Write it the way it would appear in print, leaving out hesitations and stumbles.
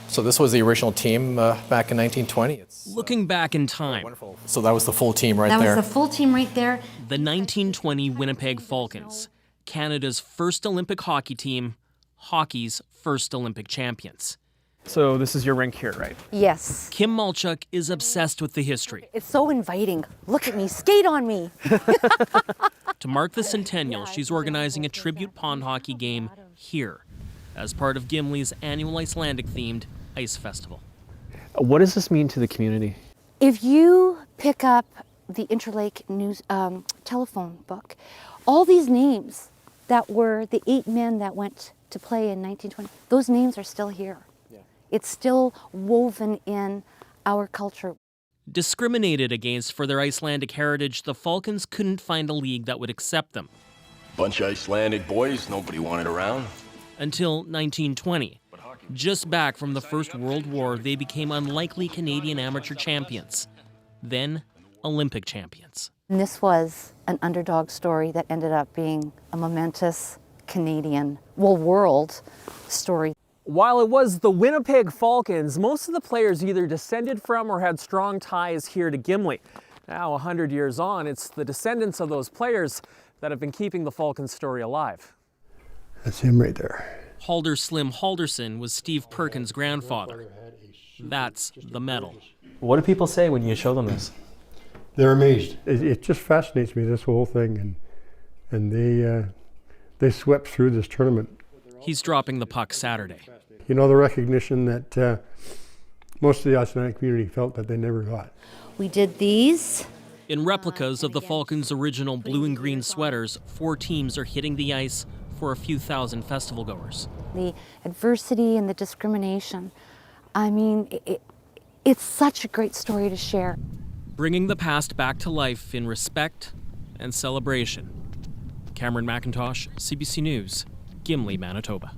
So this was the original team back in 1920. Looking back in time, Wonderful. So that was the full team right there. That was the full team right there. The 1920 Winnipeg Falcons, Canada's first Olympic hockey team, hockey's first Olympic champions. So this is your rink here, right? Yes. Kim Malchuk is obsessed with the history. It's so inviting. Look at me, skate on me. To mark the centennial, she's organizing a tribute pond hockey game here as part of Gimli's annual Icelandic-themed Ice Festival. What does this mean to the community? If you pick up the Interlake News telephone book, all these names that were the 8 men that went to play in 1920, those names are still here. Yeah. It's still woven in our culture. Discriminated against for their Icelandic heritage, the Falcons couldn't find a league that would accept them. Bunch of Icelandic boys nobody wanted around. Until 1920. Just back from the First World War, they became unlikely Canadian amateur champions, then Olympic champions. And this was an underdog story that ended up being a momentous Canadian, world story. While it was the Winnipeg Falcons, most of the players either descended from or had strong ties here to Gimli. Now, 100 years on, it's the descendants of those players that have been keeping the Falcons story alive. That's him right there. Halder Slim Halderson was Steve Perkins' grandfather. That's the medal. What do people say when you show them this? They're amazed. It just fascinates me, this whole thing, and they swept through this tournament. He's dropping the puck Saturday. You know, the recognition that most of the Icelandic community felt that they never got. We did these. In replicas of the Falcons' original blue and green sweaters, 4 teams are hitting the ice for a few thousand festival goers. The adversity and the discrimination. I mean, it's such a great story to share. Bringing the past back to life in respect and celebration. Cameron McIntosh, CBC News, Gimli, Manitoba.